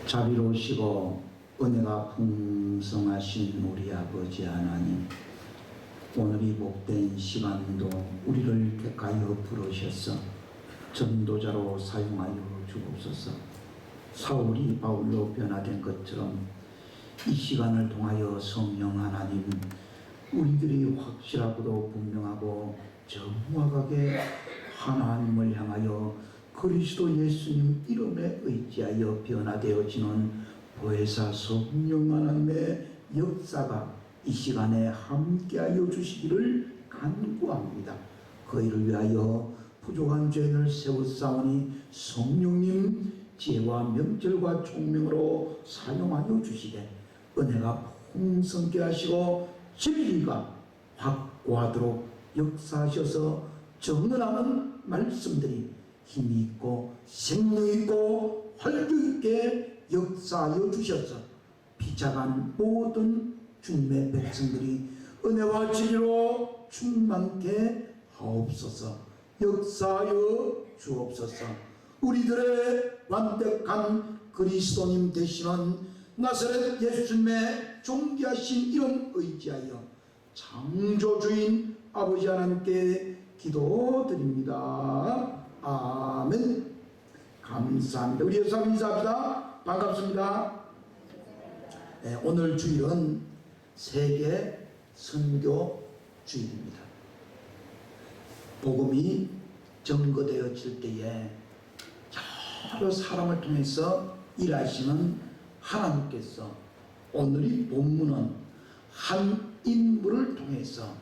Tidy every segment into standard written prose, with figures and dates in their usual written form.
자비로우시고 은혜가 풍성하신 우리 아버지 하나님, 오늘이 복된 시간도 우리를 택하여 부르셔서 전도자로 사용하여 주옵소서. 사울이 바울로 변화된 것처럼 이 시간을 통하여 성령 하나님, 우리들이 확실하고도 분명하고 정확하게 하나님을 향하여 그리스도 예수님 이름에 의지하여 변화되어지는 보혜사 성령 하나님의 역사가 이 시간에 함께하여 주시기를 간구합니다. 그 일을 위하여 부족한 죄를 세웠사오니 성령님 지혜와 명철과 총명으로 사용하여 주시되 은혜가 풍성케 하시고 진리가 확고하도록 역사하셔서 정언하는 말씀들이 힘이 있고 생명 있고 활력 있게 역사하여 주셔서 비참한 모든 주님의 백성들이 은혜와 진리로 충만케 하옵소서. 역사하여 주옵소서. 우리들의 완벽한 그리스도님 되시는 나사렛 예수님의 존귀하신 이름 의지하여 창조주인 아버지 하나님께 기도드립니다. 아멘. 감사합니다. 우리 예수 인사합니다. 반갑습니다. 네, 오늘 주일은 세계 선교 주일입니다. 복음이 전거되어질 때에 여러 사람을 통해서 일하시는 하나님께서 오늘이 본문은 한 인물을 통해서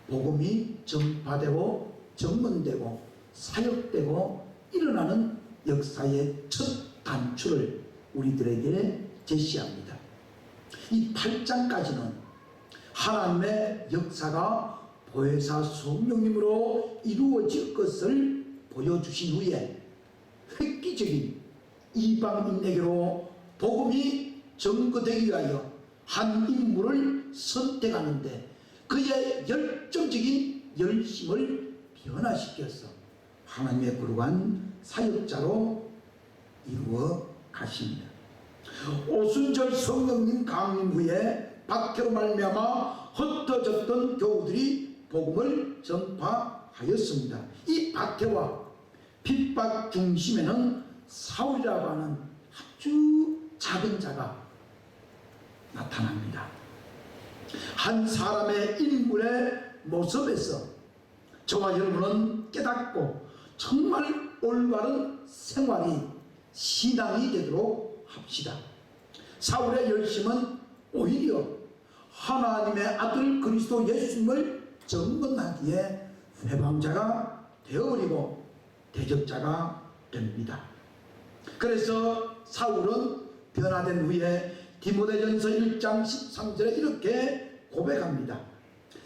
복음이 전파되고 전문되고 사역되고 일어나는 역사의 첫 단추를 우리들에게 제시합니다. 이 8장까지는 하나님의 역사가 보혜사 성령님으로 이루어질 것을 보여주신 후에 획기적인 이방인에게로 복음이 전거되기 위하여 한 인물을 선택하는데 그의 열정적인 열심을 변화시켜서 하나님의 거룩한 사역자로 이루어 가십니다. 오순절 성령님 강림 후에 박해로 말미암아 흩어졌던 교우들이 복음을 전파하였습니다. 이 박해와 핍박 중심에는 사울이라고 하는 아주 작은 자가 나타납니다. 한 사람의 인물의 모습에서 저와 여러분은 깨닫고 정말 올바른 생활이 신앙이 되도록 합시다. 사울의 열심은 오히려 하나님의 아들 그리스도 예수님을 증언하기에 회방자가 되어버리고 대적자가 됩니다. 그래서 사울은 변화된 후에 디모데전서 1장 13절에 이렇게 고백합니다.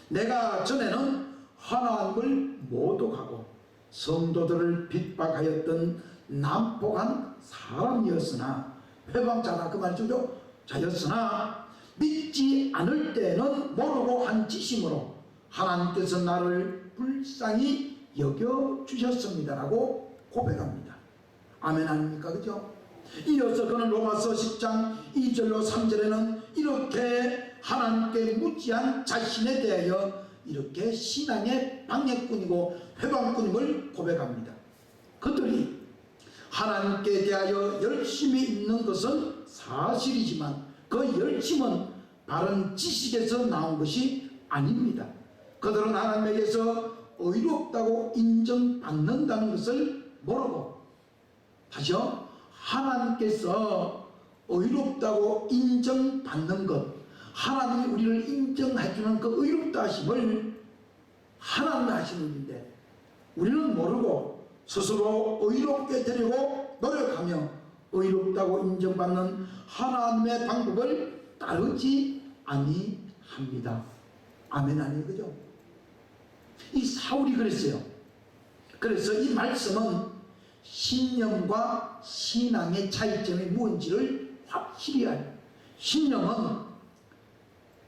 내가 전에는 하나님을 모독하고 성도들을 핍박하였던 난폭한 사람이었으나 회방자가 그 말이죠. 자였으나 믿지 않을 때는 모르고 한 짓이므로 하나님께서 나를 불쌍히 여겨주셨습니다라고 고백합니다. 아멘 아닙니까? 그죠? 이어서 그는 로마서 10장 2절로 3절에는 이렇게 하나님께 무지한 자신에 대하여 이렇게 신앙의 방해꾼이고 회방꾼임을 고백합니다. 그들이 하나님께 대하여 열심히 있는 것은 사실이지만 그 열심은 바른 지식에서 나온 것이 아닙니다. 그들은 하나님에게서 의롭다고 인정받는다는 것을 모르고, 다시요, 하나님께서 의롭다고 인정받는 것, 하나님이 우리를 인정해주는 그 의롭다 하심을 하나님이 하시는 일인데 우리는 모르고 스스로 의롭게 되려고 노력하며 의롭다고 인정받는 하나님의 방법을 따르지 아니합니다. 아멘 아니에요? 그죠? 이 사울이 그랬어요. 그래서 이 말씀은 신념과 신앙의 차이점이 무엇인지를 확실히 알. 신념은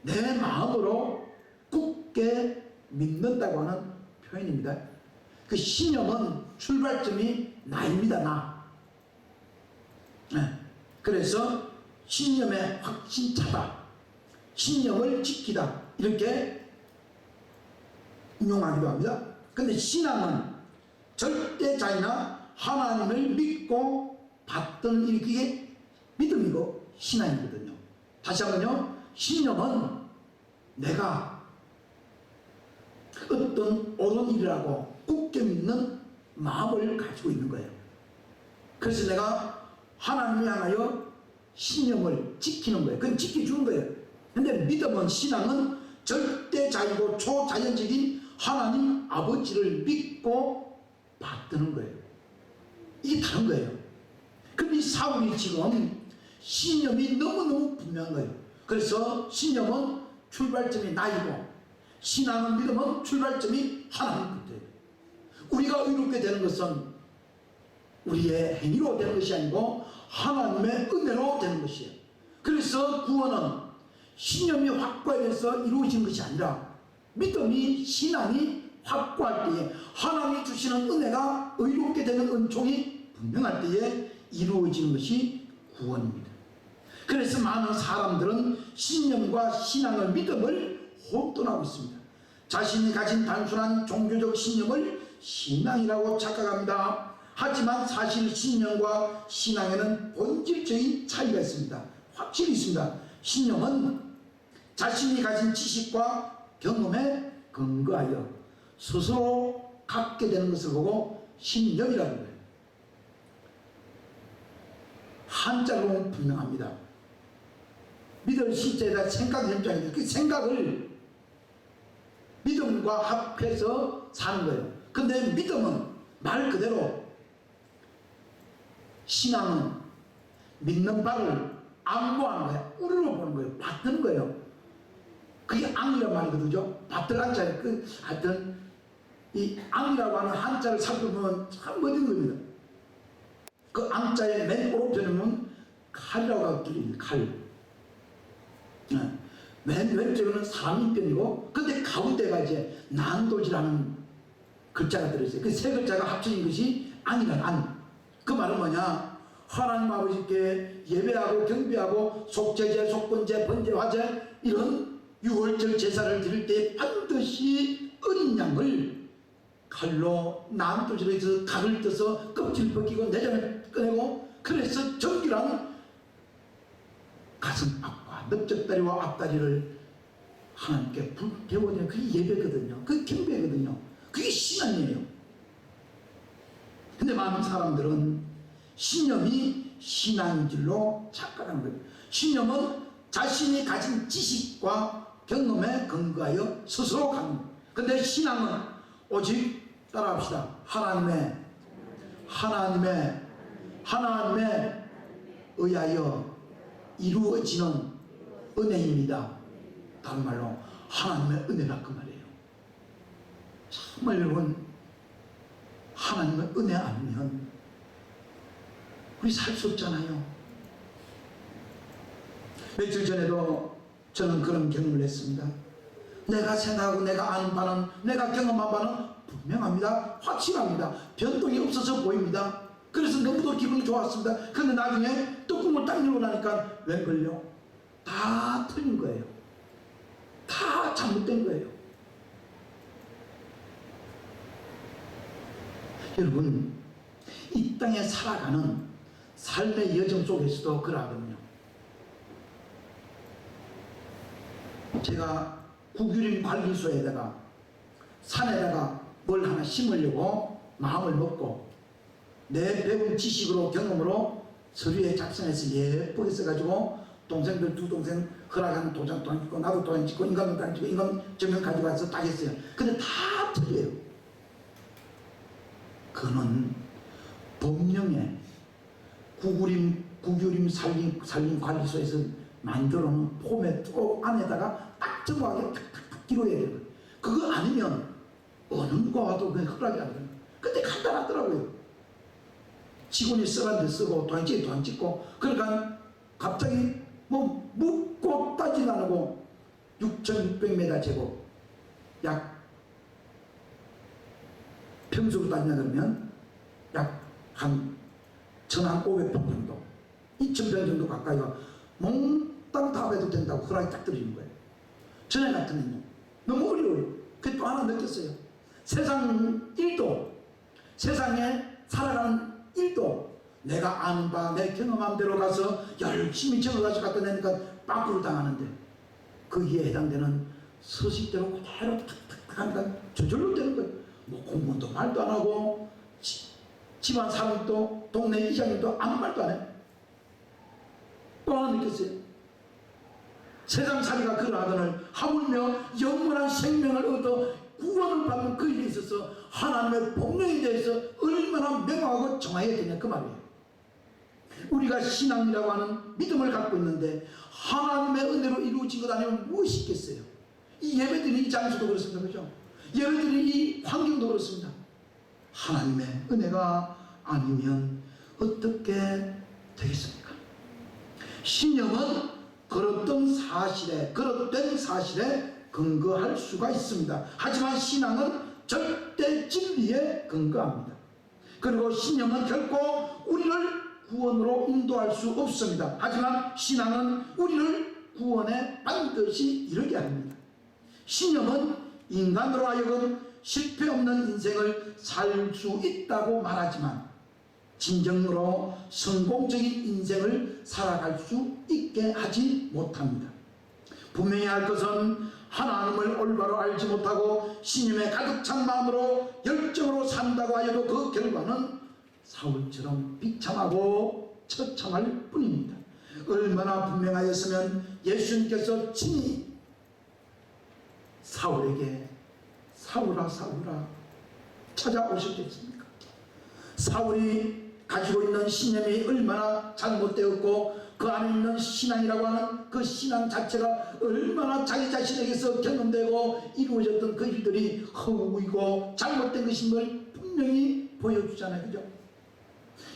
내 마음으로 굳게 믿는다고 하는 표현입니다. 그 신념은 출발점이 나입니다. 나. 네. 그래서 신념의 확신차다, 신념을 지키다, 이렇게 인용하기도 합니다. 근데 신앙은 절대자이나 하나님을 믿고 받던 이게 믿음이고 신앙이거든요. 다시 한번요, 신념은 내가 어떤 옳은 일이라고 굳게 믿는 마음을 가지고 있는 거예요. 그래서 내가 하나님을 향하여 신념을 지키는 거예요. 그건 지켜주는 거예요. 근데 믿음은, 신앙은 절대자이고 초자연적인 하나님 아버지를 믿고 받드는 거예요. 이게 다른 거예요. 근데 이 사울이 지금 신념이 너무너무 분명한 거예요. 그래서 신념은 출발점이 나이고, 신앙은, 믿음은 출발점이 하나님부터예요. 우리가 의롭게 되는 것은 우리의 행위로 되는 것이 아니고 하나님의 은혜로 되는 것이에요. 그래서 구원은 신념이 확고해서 이루어진 것이 아니라 믿음이, 신앙이 확고할 때에, 하나님이 주시는 은혜가, 의롭게 되는 은총이 분명할 때에 이루어지는 것이 구원입니다. 그래서 많은 사람들은 신념과 신앙을, 믿음을 혼돈하고 있습니다. 자신이 가진 단순한 종교적 신념을 신앙이라고 착각합니다. 하지만 사실 신념과 신앙에는 본질적인 차이가 있습니다. 확실히 있습니다. 신념은 자신이 가진 지식과 경험에 근거하여 스스로 갖게 되는 것을 보고 신념이라고 해요. 한자로 보면 분명합니다. 믿을 시제에다 생각 연장인데, 그 생각을 믿음과 합해서 사는 거예요. 근데 믿음은 말 그대로, 신앙은 믿는 바를 안보하는 거예요. 우러러 보는 거예요. 받는 거예요. 그게 앙이란 말이거든요. 받들 한자예요. 하여튼 이 앙이라고 하는 한자를 살펴보면 참 멋진 겁니다. 그 앙자의 맨 오른편에는 칼이라고 들립니다. 칼. 맨 왼쪽에는 사람 편이고, 근데 가운데가 이제 난도지라는 글자가 들어있어요. 그 세 글자가 합쳐진 것이 앙이란 앙. 그 말은 뭐냐? 하나님 아버지께 예배하고 경배하고 속죄제, 속건제, 번제, 화제, 이런 유월절 제사를 드릴 때 반드시 어린 양을 칼로 난도질로 해서 각을 떠서 껍질 벗기고 내장을 꺼내고, 그래서 정결한 가슴 앞과 넓적다리와 앞다리를 하나님께 불태워드리는, 그게 예배거든요. 그게 경배거든요. 그게 신앙이에요. 근데 많은 사람들은 신념이 신앙인 줄로 착각하는 거예요. 신념은 자신이 가진 지식과 경험에 근거하여 스스로 가는 거예요. 근데 신앙은 오직, 따라합시다, 하나님에 의하여 이루어지는 은혜입니다. 다른 말로 하나님의 은혜라, 그 말이에요. 정말 여러분, 하나님의 은혜 아니면 우리 살 수 없잖아요. 며칠 전에도 저는 그런 경험을 했습니다. 내가 생각하고 내가 아는 바는, 내가 경험한 바는 분명합니다. 확실합니다. 변동이 없어서 보입니다. 그래서 너무도 기분이 좋았습니다. 그런데 나중에 뚜껑을 딱 열고 나니까 웬걸요? 다 틀린 거예요. 다 잘못된 거예요. 여러분, 이 땅에 살아가는 삶의 여정 속에서도 그러하거든요. 제가 국유림 관리소에다가 산에다가 뭘 하나 심으려고 마음을 먹고 내 배운 지식으로, 경험으로 서류에 작성해서 예쁘게 써가지고 동생들, 두 동생 허락하는 도장 돈 찍고, 나도 도장 찍고, 인감도 딱 찍고, 인감 증명 가지고 와서 딱 했어요. 근데 다 틀려요. 그는 법령에 국유림 산림관리소에서 만들어 놓은 폼에 또 안에다가 딱 정확하게 탁탁탁 기록해야 돼요. 그거 아니면 어느 누가 와도 그냥 허락이 안 돼요. 근데 간단하더라고요. 직원이 쓰란 데 쓰고 도장찍이 도장 찍고, 그러니까 갑자기 뭐 묻고 따지도 안 하고 6,600m 제곱, 약 평수로 따지냐 그러면 약 한 1,500평 정도, 2,000평 정도 가까이가 몽땅 다 해도 된다고 허락이 딱 들어주는 거예요. 전에 같으면요. 너무 어려워요. 그 또 하나 느꼈어요. 세상 일도, 세상에 살아가는 일도 내가 아는 바, 내 경험한 대로 가서 열심히 적어가지고 갖다 내니까 빠꾸를 당하는데 거기에 해당되는 서식대로 그대로 탁탁탁 하니까 저절로 되는 거예요. 뭐 공무원도 말도 안 하고 집안 사람도 동네 이장님도 아무 말도 안 해요. 또 하나 느꼈어요. 세상 살이가 그러하거늘 하물며 영원한 생명을 얻어 구원을 받는 그 일에 있어서 하나님의 복령에 대해서 얼마나 명확하고 정확해야 되냐 그 말이에요. 우리가 신앙이라고 하는 믿음을 갖고 있는데 하나님의 은혜로 이루어진 것 아니면 무엇이 있겠어요? 이 예배드리는 이 장소도 그렇습니다. 그죠? 예배드리는 이 환경도 그렇습니다. 하나님의 은혜가 아니면 어떻게 되겠습니까? 신념은 그릇된 사실에 근거할 수가 있습니다. 하지만 신앙은 절대 진리에 근거합니다. 그리고 신념은 결코 우리를 구원으로 인도할 수 없습니다. 하지만 신앙은 우리를 구원에 반드시 이르게 합니다. 신념은 인간으로 하여금 실패 없는 인생을 살 수 있다고 말하지만 진정으로 성공적인 인생을 살아갈 수 있게 하지 못합니다. 분명히 할 것은 하나님을 올바로 알지 못하고 신념에 가득 찬 마음으로 열정으로 산다고 하여도 그 결과는 사울처럼 비참하고 처참할 뿐입니다. 얼마나 분명하였으면 예수님께서 친히 사울에게 사울아 사울아 찾아오셨겠습니까? 사울이 가지고 있는 신념이 얼마나 잘못되었고 그 안에 있는 신앙이라고 하는 그 신앙 자체가 얼마나 자기 자신에게서 경험되고 이루어졌던 그 일들이 허구이고 잘못된 것임을 분명히 보여주잖아요. 그죠?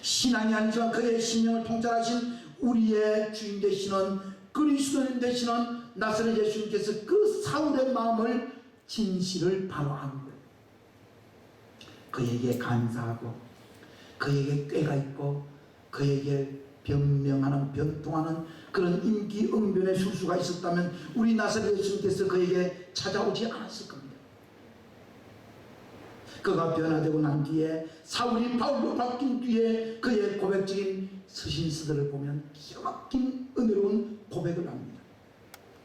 신앙이 아니지만 그의 신명을 통찰하신 우리의 주인 되시는 그리스도인 되시는 나사렛 예수님께서 그 사울의 마음을 진실을 바로 아는 거예요. 그에게 간사하고 그에게 꾀가 있고 그에게 변명하는 변통하는 그런 임기응변의 술수가 있었다면 우리 나사렛 예수님께서 그에게 찾아오지 않았을 겁니다. 그가 변화되고 난 뒤에 사울이 바울로 바뀐 뒤에 그의 고백적인 서신서들을 보면 기가 막힌 은혜로운 고백을 합니다.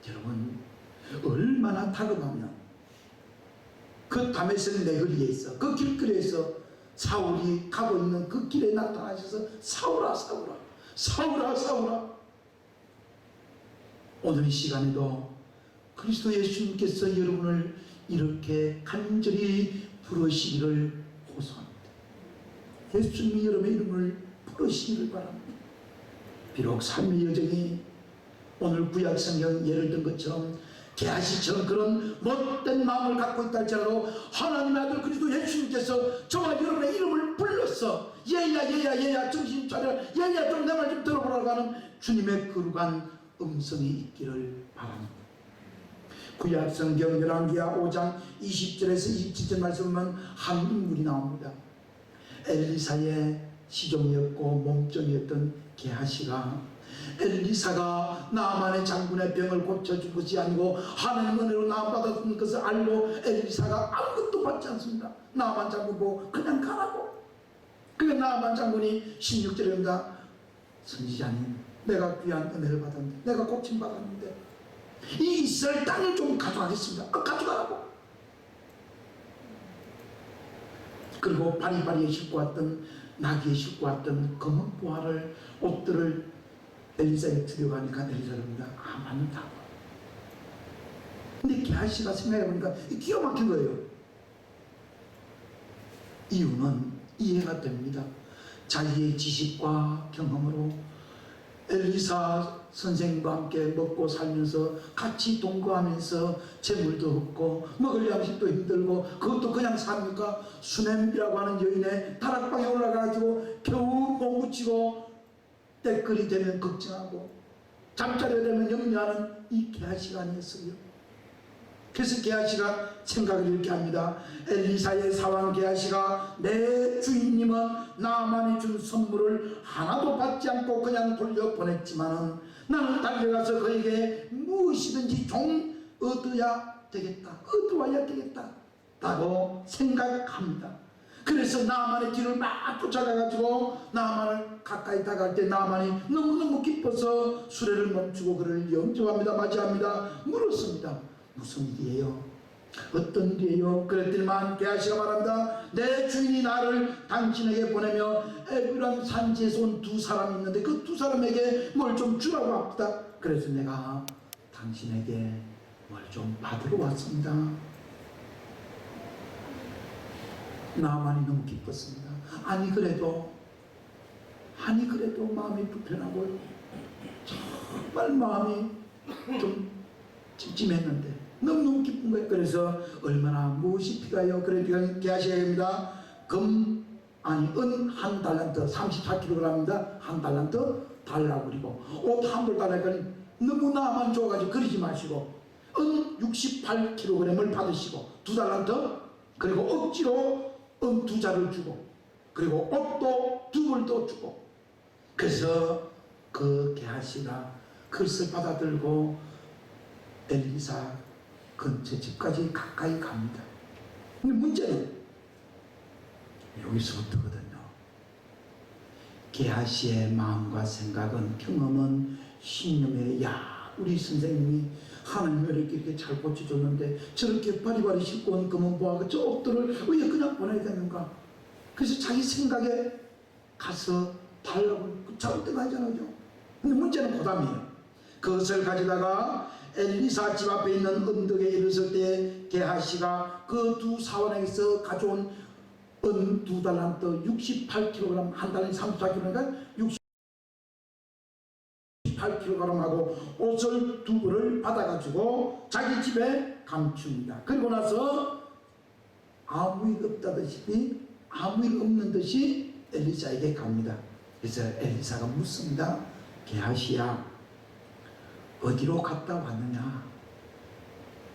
여러분 얼마나 다급하면 그 다메섹 내거리에서 그 길거리에서 사울이 가고 있는 그 길에 나타나셔서 사울아 사울아 사울아 사울아. 오늘 이 시간에도 그리스도 예수님께서 여러분을 이렇게 간절히 부르시기를 호소합니다. 예수님이 여러분의 이름을 부르시기를 바랍니다. 비록 삶의 여정이 오늘 구약 성경 예를 든 것처럼 게하시처럼 그런 못된 마음을 갖고 있다 할지라도 하나님의 아들 그리스도 예수님께서 저와 여러분의 이름을 불러서 얘야 정신 차려 얘야 좀 내 말 좀 들어보라고 하는 주님의 거룩한 음성이 있기를 바랍니다. 구약 성경 열왕기하 5장 20절에서 27절 말씀은 한 인물이 나옵니다. 엘리사의 시종이었고 몸종이었던 게하시가 엘리사가 나만의 장군의 병을 고쳐준 것이 아니고 하나님 은혜로 나음받았던 것을 알고 엘리사가 아무것도 받지 않습니다. 나만 장군 보고 그냥 가라고. 그게 나만 장군이 16절입니다. 선지자님 내가 귀한 은혜를 받았는데 내가 고침받았는데 이 이스라엘 땅을 좀 가져가겠습니다. 가져가라고. 그리고 바리바리에 싣고 왔던 나귀에 싣고 왔던 검은 보화를 옷들을 엘리사에게 들여가니까 엘리사가 봅니다. 아 맞는다고. 근데 게하시가 생각해보니까 기가 막힌 거예요. 이유는 이해가 됩니다. 자기의 지식과 경험으로 엘리사 선생님과 함께 먹고 살면서 같이 동거하면서 재물도 없고 먹을 양식도 힘들고 그것도 그냥 삽니까? 수넴이라고 하는 여인의 다락방에 올라가가지고 겨우 못 묻히고 때끌이 되면 걱정하고 잠자리가 되면 염려하는 이 게하시가 아니었어요. 그래서 게하시가 생각을 이렇게 합니다. 엘리사의 사왕 게하시가 내 주인님은 나만이 준 선물을 하나도 받지 않고 그냥 돌려보냈지만은 나는 달려가서 그에게 무엇이든지 좀 얻어야 되겠다, 얻어와야 되겠다 라고 생각합니다. 그래서 나만의 뒤를 막 쫓아가가지고 나만을 가까이 다가갈 때 나만이 너무너무 기뻐서 수레를 멈추고 그를 영접합니다. 맞이합니다. 물었습니다. 무슨 일이에요? 어떤 일이에요? 그랬더니만 게하시가 말합니다. 내 주인이 나를 당신에게 보내며 에브람 산지에서 온 두 사람이 있는데 그 두 사람에게 뭘 좀 주라고 합니다. 그래서 내가 당신에게 뭘 좀 받으러 왔습니다. 나만이 너무 기뻤습니다. 아니 그래도 마음이 불편하고 정말 마음이 좀 찜찜했는데 너무너무 기쁜 거예요. 그래서 얼마나 무엇이 필요해요? 그래도 게하시가 합니다. 은 한 달란트 34kg입니다. 한 달란트 달라고. 그리고 옷 한 벌 달라니까 너무 나만 줘가지고 그러지 마시고 은 68kg을 받으시고 2달란트, 그리고 억지로 은 2자를 주고, 그리고 옷도 2벌도 주고. 그래서 그 게하시가 그것을 받아들고 엘리사 근처 집까지 가까이 갑니다. 근데 문제는 여기서부터거든요. 게하시의 마음과 생각은, 경험은 신념에, 야 우리 선생님이 하나님을 이렇게 잘 고쳐줬는데 저렇게 바리바리 싣고 온 검은 보아가 저 옷들을 왜 그냥 보내야 되는가. 그래서 자기 생각에 가서 달라고 잘못된 아니잖아요. 근데 문제는 고담이에요. 그것을 가져다가 엘리사 집 앞에 있는 언덕에 이르렀을 때 게하시가 그 두 사원에게서 가져온 은 2달란트 68kg, 한 달에 34kg니까 68kg하고 옷을 2벌을 받아가지고 자기 집에 감춥니다. 그리고 나서 아무 일 없다듯이, 아무 일 없는 듯이 엘리사에게 갑니다. 그래서 엘리사가 묻습니다. 게하시야, 어디로 갔다 왔느냐?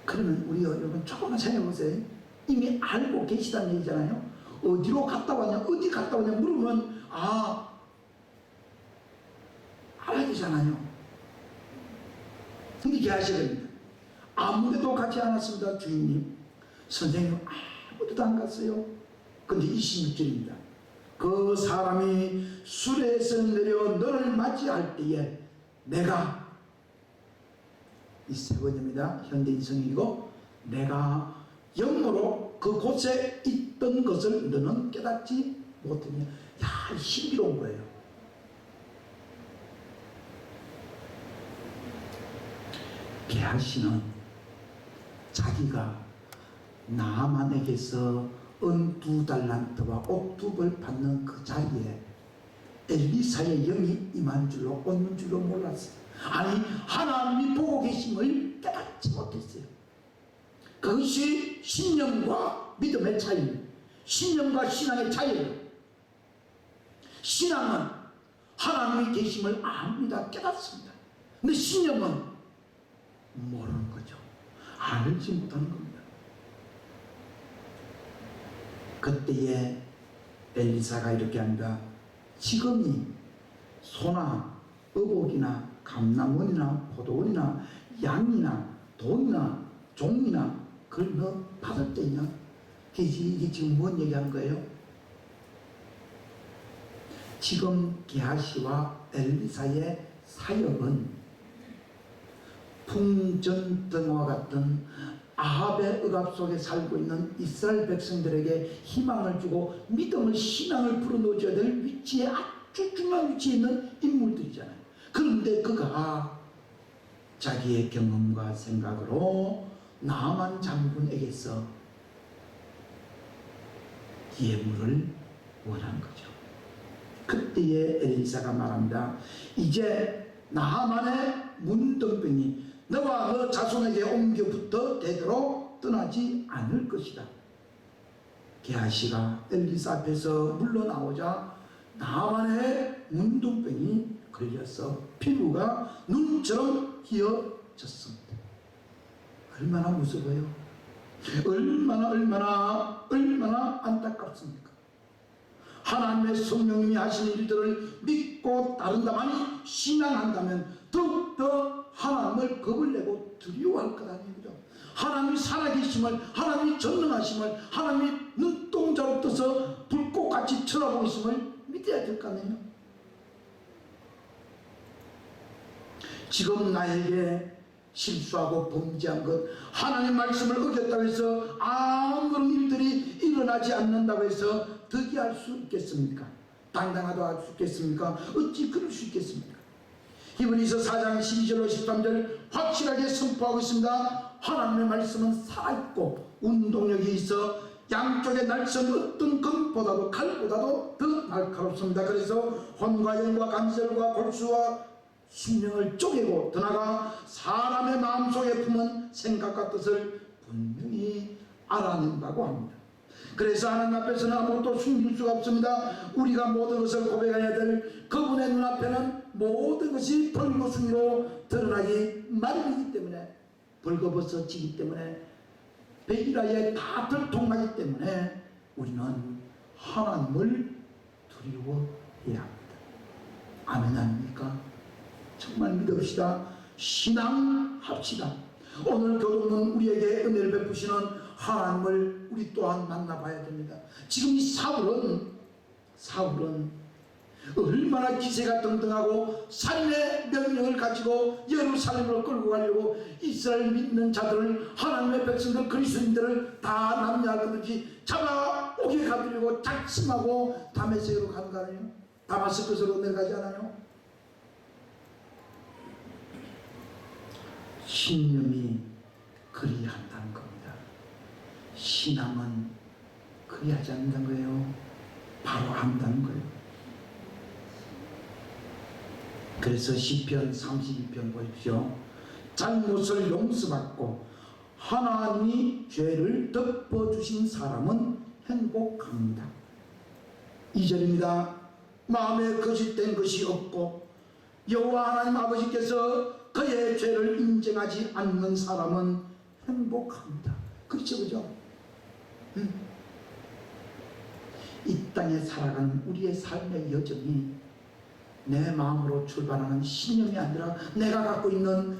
그러면 우리 여러분 조금만 생각해 보세요. 이미 알고 계시다는 얘기잖아요. 어디로 갔다 왔냐, 어디 갔다 왔냐 물으면 알아야 되잖아요. 근데 게하시가 아무데도 가지 않았습니다. 주인님, 선생님 아무데도 안 갔어요. 근데 26절입니다. 그 사람이 수레에서 내려 너를 맞이할 때에 내가, 이 세 번입니다. 현대인성이고, 내가 영으로 그곳에 있던 것을 너는 깨닫지 못했냐. 야, 신비로운 거예요. 게하시는 자기가 나아만에게서 은 2달란트와 옷 2벌 받는 그 자리에 엘리사의 영이 임한 줄로, 얻는 줄로 몰랐어요. 아니, 하나님이 보고 계심을 깨닫지 못했어요. 그것이 신념과 믿음의 차이입니다. 신념과 신앙의 차이예요. 신앙은 하나님이 계심을 압니다. 깨닫습니다. 근데 신념은 모르는 거죠. 알지 못하는 겁니다. 그때에 엘리사가 이렇게 합니다. 지금이 소나 의복이나 감남원이나 포도원이나 양이나 돈이나 종이나 그걸 너 받을 때냐? 이게 지금 뭔 얘기하는 거예요? 지금 게하시와 엘리사의 사역은 풍전등화 같은 아합의 억압 속에 살고 있는 이스라엘 백성들에게 희망을 주고 믿음을, 신앙을 불어넣어줘야 될 위치에, 아주 중요한 위치에 있는 인물들이잖아요. 그런데 그가 자기의 경험과 생각으로 나만 장군에게서 예물을 원한 거죠. 그때에 엘리사가 말합니다. 이제 나만의 문둥병이 너와 너 자손에게 옮겨붙어 되도록 떠나지 않을 것이다. 게하시가 엘리사 앞에서 물러나오자 나만의 문둥병이 걸려서 피부가 눈처럼 휘어졌습니다. 얼마나 무서워요. 얼마나 안타깝습니까? 하나님의 성령님이 하시는 일들을 믿고 따른다만이 신앙한다면 더욱더 하나님을 겁을 내고 두려워할 것 아니에요. 하나님이 살아계심을, 하나님이 전능하심을, 하나님이 눈동자로 떠서 불꽃같이 쳐다보고 있음을 믿어야 될 거 아니에요. 지금 나에게 실수하고 범죄한 것, 하나님 말씀을 어겼다고 해서 아무런 일들이 일어나지 않는다고 해서 득이할 수 있겠습니까? 당당하다고 할 수 있겠습니까? 어찌 그럴 수 있겠습니까? 히브리서 4장 12절로 13절 확실하게 선포하고 있습니다. 하나님의 말씀은 살아있고 운동력이 있어 양쪽에 날선 어떤 검보다도 칼보다도 더 날카롭습니다. 그래서 혼과 영과 관절과 골수와 심령을 쪼개고 더 나아가 사람의 마음속에 품은 생각과 뜻을 분명히 알아낸다고 합니다. 그래서 하나님 앞에서는 아무것도 숨길 수가 없습니다. 우리가 모든 것을 고백해야 될 그분의 눈앞에는 모든 것이 벌거숭이로 드러나기 마련이기 때문에, 벌거벗어지기 때문에, 백일하에 다 들통나기 때문에 우리는 하나님을 두려워해야 합니다. 아멘 아닙니까? 정말 믿읍시다. 신앙합시다. 오늘 교동은 우리에게 은혜를 베푸시는 하나님을 우리 또한 만나봐야 됩니다. 지금 이 사울은 얼마나 기세가 등등하고 살인의 명령을 가지고 예루살렘으로 끌고 가려고 이스라엘 믿는 자들을, 하나님의 백성들, 그리스도인들을 다 남녀할 것 없이 잡아오게 가두려고 작심하고 다메섹으로 가는 거 아니에요? 다마스커스로 내려가지 않아요? 신념이 그리한다는 겁니다. 신앙은 그리하지 않는다는 거예요. 바로 한다는 거예요. 그래서 시편 32편 보십시오. 잘못을 용서받고 하나님이 죄를 덮어주신 사람은 행복합니다. 2절입니다. 마음에 거짓된 것이 없고 여호와 하나님 아버지께서 그의 죄를 인정하지 않는 사람은 행복합니다. 그렇죠, 그죠? 이 땅에 살아가는 우리의 삶의 여정이 내 마음으로 출발하는 신념이 아니라 내가 갖고 있는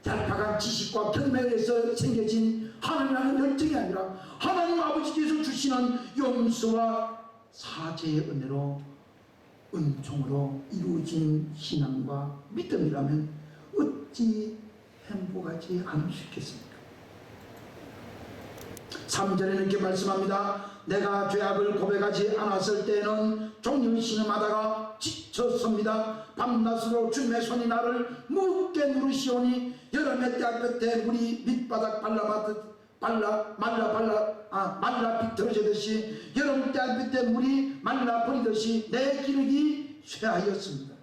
얄팍한 지식과 경험에 의해서 생겨진 하나님이라는 열정이 아니라 하나님 아버지께서 주시는 용서와 사죄의 은혜로, 은총으로 이루어진 신앙과 믿음이라면 어찌 행복하지 않을 수 있겠습니까? 3절에는 이렇게 말씀합니다. 내가 죄악을 고백하지 않았을 때에는 종일 신음하다가 지쳤습니다. 밤낮으로 주님의 손이 나를 무겁게 누르시오니 여름의 때 끝에 물이 밑바닥 말라 비틀어지듯이 여름 때 끝에 물이 말라 버리듯이 내 기력이 쇠하였습니다.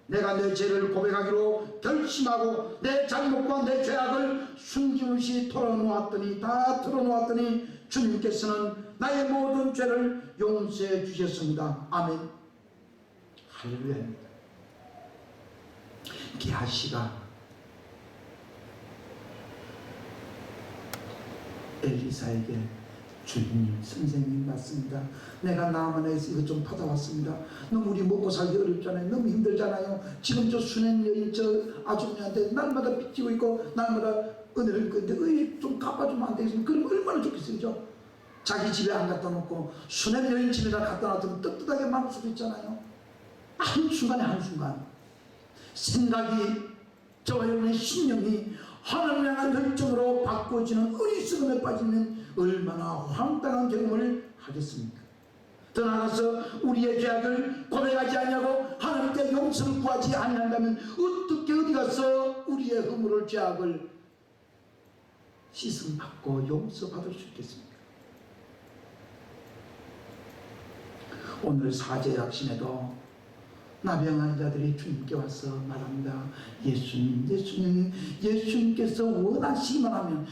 내가 내 죄를 고백하기로 결심하고 내 잘못과 내 죄악을 숨김없이 다 털어놓았더니 주님께서는 나의 모든 죄를 용서해 주셨습니다. 아멘. 할렐루야입니다. 게하시가 엘리사에게 주님, 선생님 맞습니다. 내가 나만에서 이것 좀 받아왔습니다. 너무 우리 먹고 살기 어렵잖아요. 너무 힘들잖아요. 지금 저 수낸 여인 저 아주머니한테 날마다 빚지고 있고 날마다 은혜를 끊는데 좀 갚아주면 안 되겠습니까? 그럼 얼마나 좋겠어요. 자기 집에 안 갖다 놓고 수낸 여인 집에다 갖다 놨으면 떳떳하게 말할 수도 있잖아요. 한순간에 한순간 생각이, 저와 여러분의 신념이 하나님을 향한 열정으로 바꿔지는 어리석음에 빠지면 얼마나 황당한 경험을 하겠습니까? 더 나아가서 우리의 죄악을 고백하지 않냐고 하나님께 용서를 구하지 않는다면 어떻게 어디 가서 우리의 허물을, 죄악을 씻음받고 용서받을 수 있겠습니까? 오늘 사제약신에도 나병한 자들이 주님께 와서 말합니다. 예수님께서 원하시기만 하면,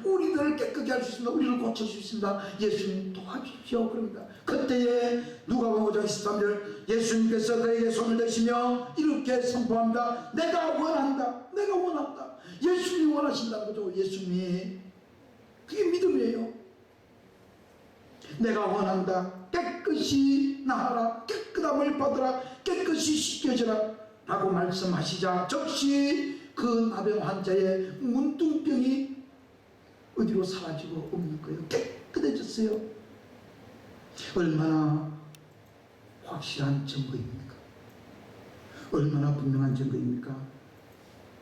우리들을 깨끗게 할 수 있습니다. 우리를 고칠 수 있습니다. 예수님 도와주십시오. 그럽니다. 그때에 누가복음 5장 13절 예수님께서 그에게 손을 대시며 이렇게 선포합니다. 내가 원한다. 예수님이 원하신다는 거죠. 예수님이. 그게 믿음이에요. 내가 원한다. 깨끗이 나하라. 깨끗함을 받으라. 깨끗이 씻겨지라 라고 말씀하시자 즉시 그 나병 환자의 문둥병이 어디로 사라지고 없는 거예요. 깨끗해졌어요. 얼마나 확실한 증거입니까? 얼마나 분명한 증거입니까?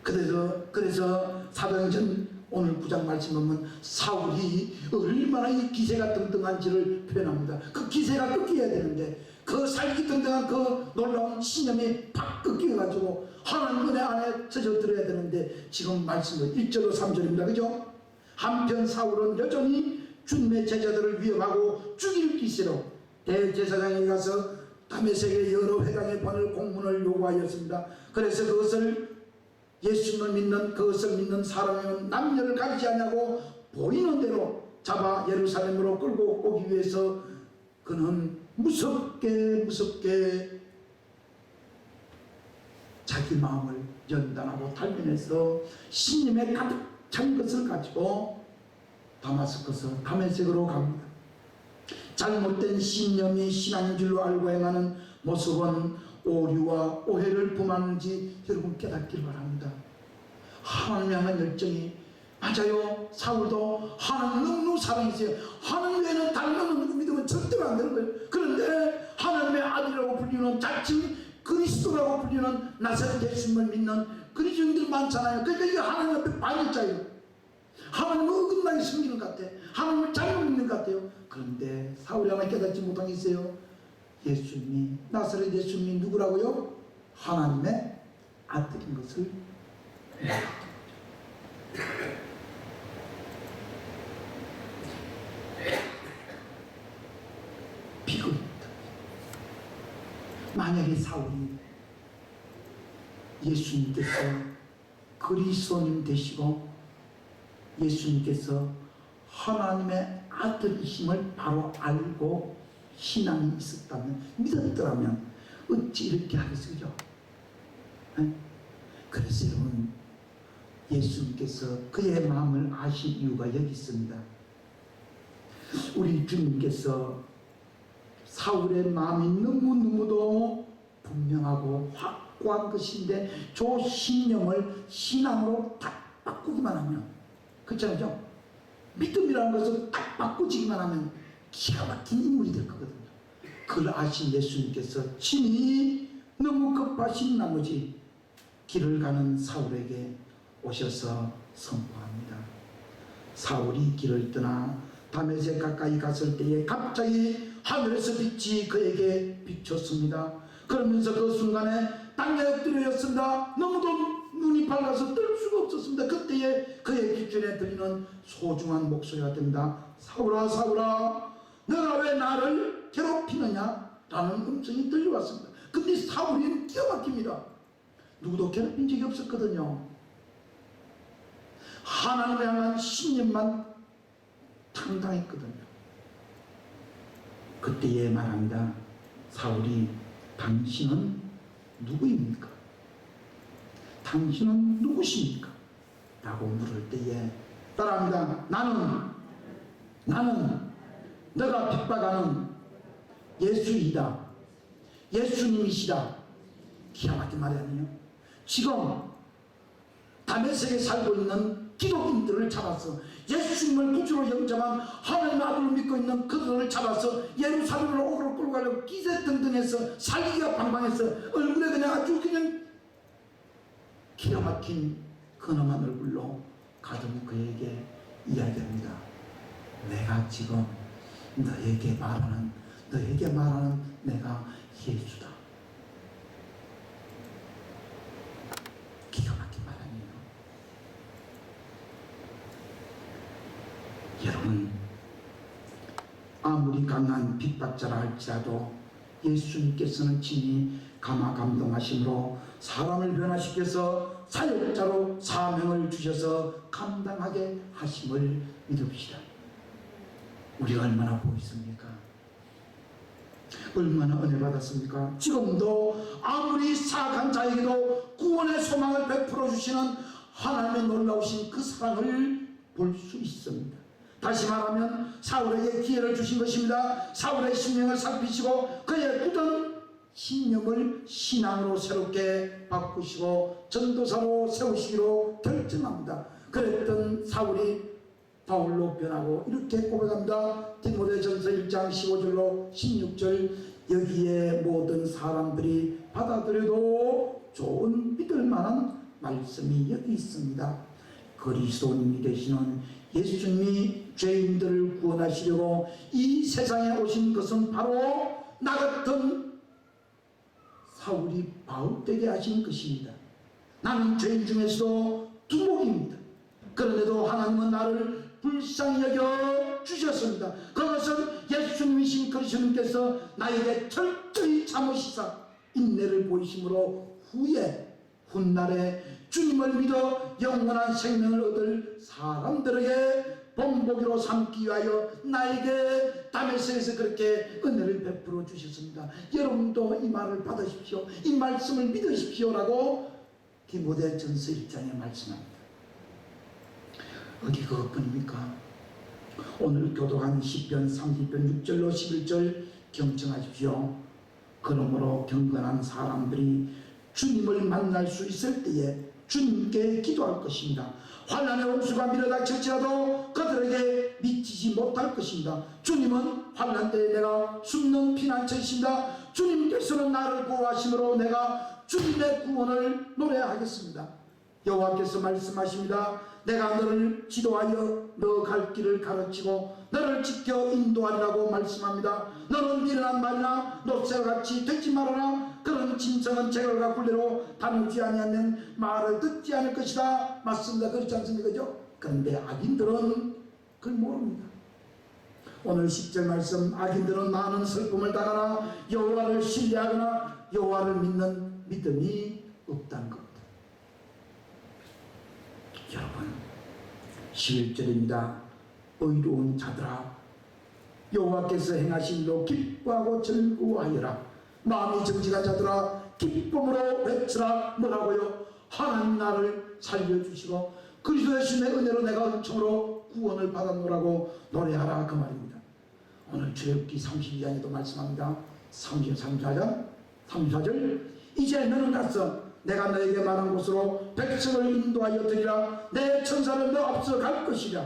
그래서 사도행전 오늘 9장 말씀 보면 사울이 얼마나 이 기세가 등등한지를 표현합니다. 그 기세가 꺾여야 되는데 그 살기 등등한 그 놀라운 신념이 팍 꺾여가지고 하나님 은혜 안에 젖어들어야 되는데 지금 말씀은 1절로 3절입니다. 그죠? 한편 사울은 여전히 주님의 제자들을 위협하고 죽일 기세로 대제사장에 가서 다메섹의 여러 회당에 보낼 공문을 요구하였습니다. 그래서 예수님을 믿는 그것을 믿는 사람은 남녀를 가리지 않냐고 보이는 대로 잡아 예루살렘으로 끌고 오기 위해서 그는 무섭게 자기 마음을 연단하고 단련해서 신님의 가득 찬 것을 가지고 다메섹으로 갑니다. 잘못된 신념이 신앙인 줄로 알고 행하는 모습은 오류와 오해를 범하는지 여러분 깨닫기를 바랍니다. 하나님 향한 열정이 맞아요. 사울도 하나님 너무 사랑했어요. 하나님 외에는 다른 없는 믿으면 절대로 안 되는 거예요. 그런데 하나님의 아들이라고 불리는 자칭 그리스도라고 불리는 나사렛 예수님을 믿는 그리스도인들 많잖아요. 그러니까 이게 하나님 앞에 반역자예요. 하나님을 어긋나게 숨기는 것 같아. 하나님을 잘못 믿는 것 같아요. 그런데 사울이 하나 깨닫지 못한 게 있어요. 예수님이 나사렛 예수님이 누구라고요? 하나님의 아들인 것을 비겁입니다. 만약에 사울이 예수님께서 그리스도님 되시고 예수님께서 하나님의 아들이심을 바로 알고 신앙이 있었다면, 믿었더라면 어찌 이렇게 하겠어요? 그래서 여러분, 예수님께서 그의 마음을 아실 이유가 여기 있습니다. 우리 주님께서 사울의 마음이 너무너무도 분명하고 확고한 것인데 저 신념을 신앙으로 딱 바꾸기만 하면, 그렇죠? 믿음이라는 것을 딱 바꾸지기만 하면 기가 막힌 인물이 될 거거든요. 그걸 아신 예수님께서 친히 너무 급하신 나머지 길을 가는 사울에게 오셔서 선포합니다. 사울이 길을 떠나 다메섹 가까이 갔을 때에 갑자기 하늘에서 빛이 그에게 비쳤습니다. 그러면서 그 순간에 땅에 엎드려였습니다. 너무도 눈이 밝아서 뜰 수가 없었습니다. 그때에 그의 귓줄에 들리는 소중한 목소리가 됩니다. 사울아 사울아 너가 왜 나를 괴롭히느냐? 라는 음성이 들려왔습니다. 근데 사울이 기가 막힙니다. 누구도 괴롭힌 적이 없었거든요. 하나님을 향한 신념만 당당했거든요. 그때에 말합니다. 사울이 당신은 누구입니까? 당신은 누구십니까? 라고 물을 때에 따라합니다. 나는 너가 핍박하는 예수이다. 예수님이시다. 기가 막힌 말이 아니에요. 지금 다메섹에 살고 있는 기독인들을 잡아서 예수님을 구주로 영접한 하나님의 아들을 믿고 있는 그들을 잡아서 예루살렘으로 오그로 끌고 가려고 기세등등해서 살기가 방방해서 얼굴에 그냥 아주 그냥 기가 막힌 근엄한 얼굴로 가던 그에게 이야기합니다. 내가 지금 너에게 말하는 내가 예수다. 기가 막힌 말 아니에요. 여러분, 아무리 강한 핍박자라 할지라도 예수님께서는 친히 감화 감동하심으로 사람을 변화시켜서 사역자로 사명을 주셔서 감당하게 하심을 믿읍시다. 우리가 얼마나 보이십니까? 얼마나 은혜 받았습니까? 지금도 아무리 사악한 자에게도 구원의 소망을 베풀어 주시는 하나님의 놀라우신 그 사랑을 볼 수 있습니다. 다시 말하면 사울에게 기회를 주신 것입니다. 사울의 심령을 살피시고 그의 굳은 신념을 신앙으로 새롭게 바꾸시고 전도사로 세우시기로 결정합니다. 그랬던 사울이 바울로 변하고 이렇게 고백합니다. 디모데전서 1장 15절로 16절 여기에 모든 사람들이 받아들여도 좋은 믿을 만한 말씀이 여기 있습니다. 그리스도인이 되시는 예수님이 죄인들을 구원하시려고 이 세상에 오신 것은 바로 나 같은 사울이 바울되게 하신 것입니다. 나는 죄인 중에서도 두목입니다. 그런데도 하나님은 나를 불쌍히 여겨 주셨습니다. 그것은 예수님이신 그리스도님께서 나에게 철저히 참으시사 인내를 보이심으로 후에 훗날에 주님을 믿어 영원한 생명을 얻을 사람들에게 본보기로 삼기 위하여 나에게 다메섹에서 그렇게 은혜를 베풀어 주셨습니다. 여러분도 이 말을 받으십시오. 이 말씀을 믿으십시오 라고 디모데전서 1장에 말씀합니다. 어디 그것뿐입니까? 오늘 교독한 시편 30편 6절로 11절 경청하십시오. 그러므로 경건한 사람들이 주님을 만날 수 있을 때에 주님께 기도할 것입니다. 환난의 홍수가 밀어닥칠지라도 그들에게 미치지 못할 것입니다. 주님은 환난 때에 내가 숨는 피난처이십니다. 주님께서는 나를 구하심으로 내가 주님의 구원을 노래하겠습니다. 여호와께서 말씀하십니다. 내가 너를 지도하여 너 갈 길을 가르치고 너를 지켜 인도하리라고 말씀합니다. 너는 미련한 말이나 노새같이 되지 말아라. 그런 짐승은 제갈과 굴레로 다루지 아니하면 말을 듣지 않을 것이다. 맞습니다. 그렇지 않습니까? 그죠? 그런데 악인들은 그걸 모릅니다. 오늘 10절 말씀, 악인들은 많은 슬픔을 당하나 여호와를 신뢰하거나 여호와를 믿는 믿음이 없다는 겁니다. 여러분 11절입니다. 의로운 자들아 여호와께서 행하신 일로 기뻐하고 즐거워하여라. 마음이 정직한 자들아 기쁨으로 외치라. 뭐라고요? 하나님 나를 살려주시고 그리스도 예수님의 은혜로 내가 은총으로 구원을 받았노라고 노래하라. 그 말입니다. 오늘 출애굽기 32장에도 말씀합니다. 34절 이제 너는 가서 내가 너에게 말한 곳으로 백성을 인도하여 드리라. 내 천사를 너 앞서 갈 것이라.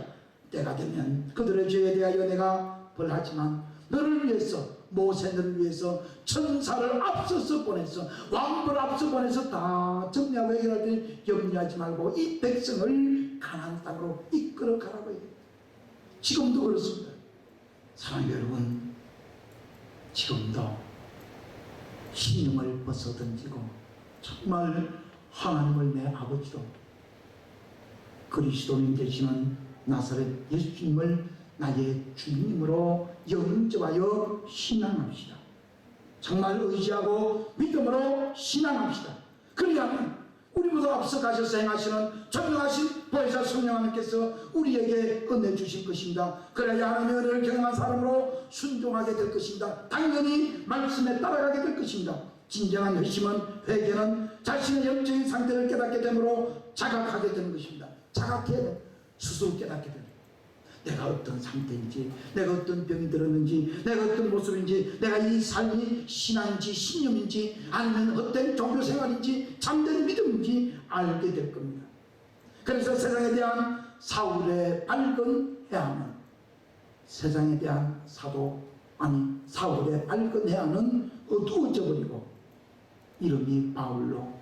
때가 되면 그들의 죄에 대하여 내가 벌하지만 너를 위해서 모세를 위해서 천사를 앞서서 보내서 왕벌 앞서 보내서 다 정리하고 해결할 때 염려하지 말고 이 백성을 가나안 땅으로 이끌어 가라고 해요. 지금도 그렇습니다. 사랑하는 여러분, 지금도 신념을 벗어던지고 정말 하나님을 내 아버지로 그리스도인 되시는 나사렛 예수님을 나의 주님으로 영접하여 신앙합시다. 정말 의지하고 믿음으로 신앙합시다. 그리하면 우리보다 앞서 가셔서 행하시는 전능하신 보혜사 성령 하나님께서 우리에게 은혜 주실 것입니다. 그래야 하나님의 은혜를 경험한 사람으로 순종하게 될 것입니다. 당연히 말씀에 따라가게 될 것입니다. 진정한 회심은 회개는 자신의 영적인 상태를 깨닫게 되므로 자각하게 되는 것입니다. 자각해야 돼. 스스로 깨닫게 됩니다. 내가 어떤 상태인지, 내가 어떤 병이 들었는지, 내가 어떤 모습인지, 내가 이 삶이 신앙인지 신념인지 아니면 헛된 종교생활인지 참된 믿음인지 알게 될 겁니다. 그래서 세상에 대한 사울의 밝은 해안은 세상에 대한 사울의 밝은 해안은 어두워져 버리고 이름이 바울로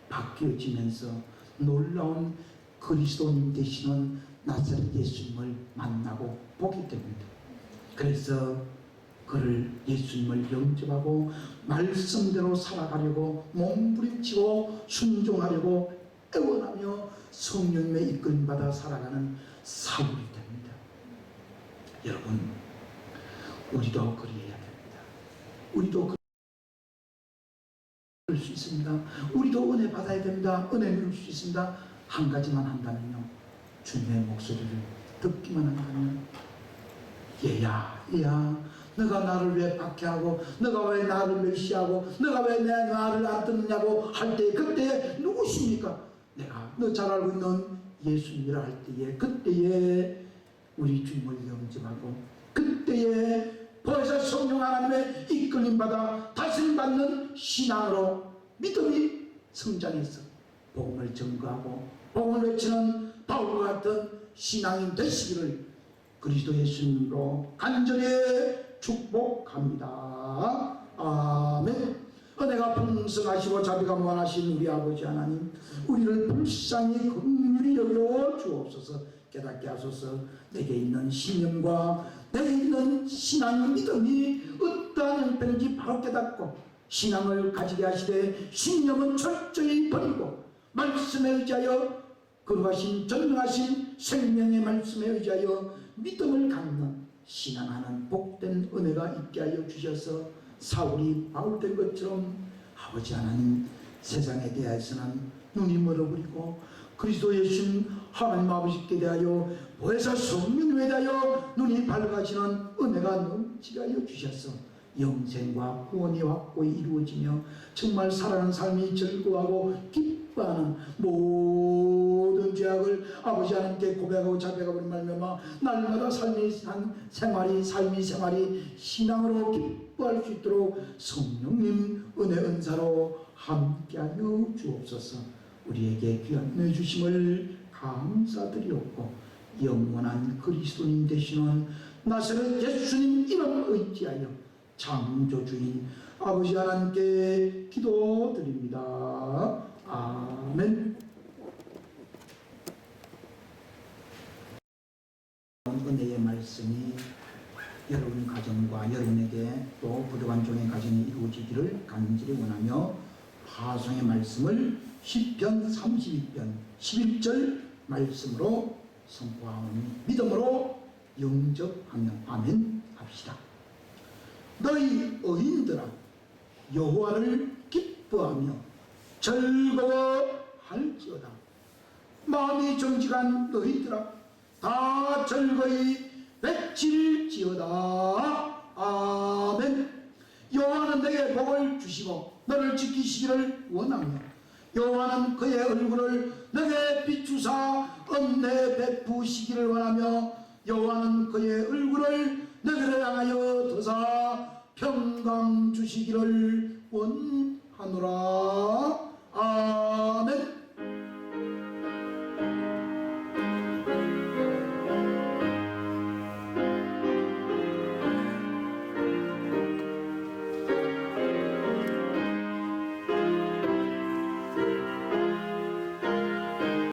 바뀌어지면서 놀라운 그리스도인 되시는 나사렛 예수님을 만나고 보게 됩니다. 그래서 그를 예수님을 영접하고 말씀대로 살아가려고 몸부림치고 순종하려고 애원하며 성령님의 이끌림받아 살아가는 사울이 됩니다. 여러분, 우리도 그리해야 됩니다. 우리도 그럴 수 있습니다. 우리도 은혜 받아야 됩니다. 은혜 누릴 수 있습니다. 한 가지만 한다면요, 주님의 목소리를 듣기만 한다면, 얘야 너가 나를 왜 박해하고 너가 왜 나를 멸시하고 너가 왜 내 말을 안 듣느냐고 할 때 그때 누구십니까? 내가 너 잘 알고 있는 예수님이라 할 때에 그때에 우리 주님을 영접하고 그때에 보혜사 성령 하나님의 이끌림받아 다스림받는 신앙으로 믿음이 성장해서 복음을 전거하고 복음을 외치는 바울과 같은 신앙인 되시기를 그리스도 예수님으로 간절히 축복합니다. 아멘. 은혜가 풍성하시고 자비가 무한하신 우리 아버지 하나님, 우리를 불쌍히 긍휼히 여겨 주옵소서. 깨닫게 하소서. 내게 있는 신념과 내게 있는 신앙 믿음이 어떠한 형편인지 바로 깨닫고 신앙을 가지게 하시되 신념은 철저히 버리고 말씀에 의지하여 거룩하신 전능하신 생명의 말씀에 의지하여 믿음을 갖는 신앙하는 복된 은혜가 있게 하여 주셔서 사울이 바울 된 것처럼 아버지 하나님, 세상에 대해서는 눈이 멀어버리고 그리스도 예수님 하나님 아버지께 대하여 보혜사 성령에 대하여 눈이 밝아지는 은혜가 넘치게 하여 주셔서 영생과 구원이 확고히 이루어지며 정말 살아가는 삶이 즐거워하고 기뻐하는 모든 죄악을 아버지 하나님께 고백하고 자백하고 말미암아 날마다 삶이 생활이 신앙으로 기뻐할 수 있도록 성령님 은혜 은사로 함께하여 주옵소서. 우리에게 귀한 은혜 주심을 감사드리옵고 영원한 그리스도님 되시는 나사렛 예수님 이름 의지하여 창조주인 아버지 하나님께 기도드립니다. 아멘. 은혜의 말씀이 여러분 가정과 여러분에게 또 부족한 종의 가정이 이루어지기를 간절히 원하며 파송의 말씀을 시편 32편 11절 말씀으로 선포하오니 믿음으로 영접하며 아멘 합시다. 너희 의인들아 여호와를 기뻐하며 즐거워할지어다. 마음이 정직한 너희들아 다 즐거이 외칠지어다. 아멘. 여호와는 내게 복을 주시고 너를 지키시기를 원하며 여호와는 그의 얼굴을 내게 비추사 은혜 베푸시기를 원하며 여호와는 그의 얼굴을 내게 향하여 도사 평강 주시기를 원하노라.